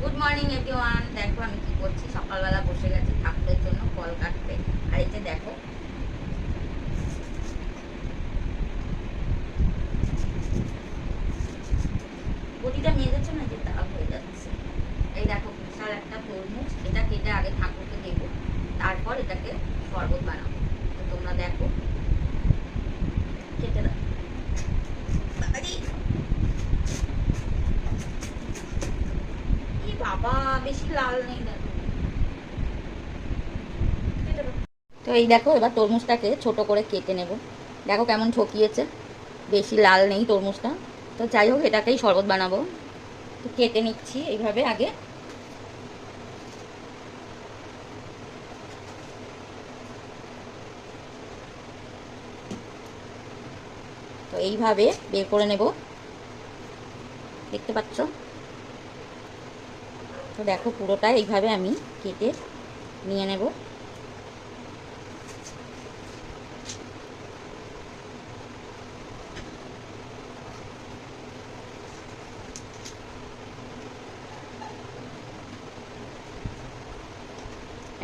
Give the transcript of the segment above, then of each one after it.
Good morning everyone. দেখো আমি কি করছি, সকালবেলা বসে গেছি ঠাকুরের জন্য ফল কাটতে। আর এই যে দেখো বটিটা নিয়ে যাচ্ছে না, যে তাও হয়ে যাচ্ছে। এই দেখো বিশাল একটা তরমুজ, এটা কেটে আগে ঠাকুরকে দেবো, তারপর এটাকে শরবত বানাবো। তো তোমরা দেখো, কেটে দাও। বাবা বেশি লাল নেই, দেখো। তো এই দেখো এবার তরমুজটাকে ছোট করে কেটে নেব। দেখো কেমন ঠকিয়েছে, বেশি লাল নেই তরমুজটা। তো যাই হোক, এটাকেই শরবত বানাবো। তো কেটে নিচ্ছি এইভাবে আগে। তো এইভাবে বের করে নেব, দেখতে পাচ্ছ। তো দেখো পুরোটা এইভাবে আমি কেটে নিয়ে নেব।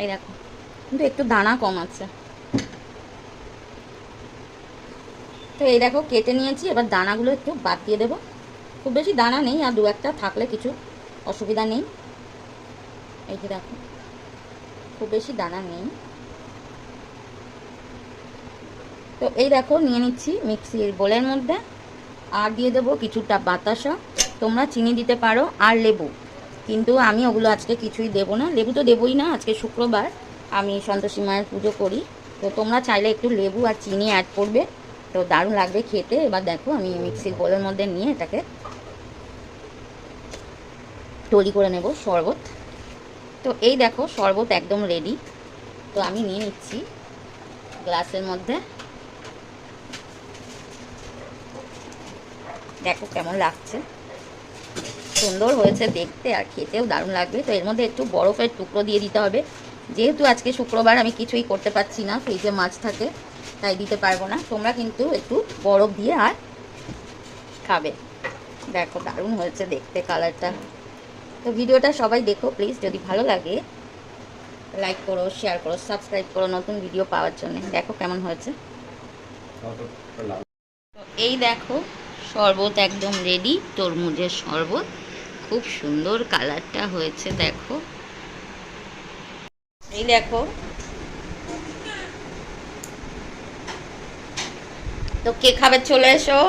এই দেখো, কিন্তু একটু দানা কম আছে। তো এই দেখো কেটে নিয়েছি, এবার দানাগুলো একটু বাদ দিয়ে দেবো। খুব বেশি দানা নেই, আর দু একটা থাকলে কিছু অসুবিধা নেই। এই যে দেখো, খুব বেশি দানা নেই। তো এই দেখো নিয়ে নিচ্ছি মিক্সির বোলের মধ্যে, আর দিয়ে দেবো কিছুটা বাতাসা। তোমরা চিনি দিতে পারো, আর লেবু, কিন্তু আমি ওগুলো আজকে কিছুই দেবো না। লেবু তো দেবোই না, আজকে শুক্রবার, আমি সন্তোষী মায়ের পুজো করি। তো তোমরা চাইলে একটু লেবু আর চিনি অ্যাড করবে, তো দারুণ লাগবে খেতে। এবার দেখো আমি মিক্সির বোলের মধ্যে নিয়ে এটাকে তৈরি করে নেব শরবত। তো এই দেখো শরবত একদম রেডি। তো আমি নিয়ে নিচ্ছি গ্লাসের মধ্যে। দেখো কেমন লাগছে, সুন্দর হয়েছে দেখতে, আর খেতেও দারুণ লাগবে। তো এর মধ্যে একটু বরফের টুকরো দিয়ে দিতে হবে, যেহেতু আজকে শুক্রবার আমি কিছুই করতে পারছি না, ফ্রিজে মাছ থাকে, তাই দিতে পারবো না। তোমরা কিন্তু একটু বরফ দিয়ে আর খাবে। দেখো দারুণ হয়েছে দেখতে কালারটা। তো ভিডিওটা সবাই দেখো প্লিজ, যদি ভালো লাগে লাইক করো, শেয়ার করো, সাবস্ক্রাইব করো নতুন ভিডিও পাওয়ার জন্য। দেখো কেমন হয়েছে। তো এই দেখো শরবত একদম রেডি, তরমুজের শরবত। খুব সুন্দর কালারটা হয়েছে দেখো। এই দেখো, তো কে খাবে চলে এসো।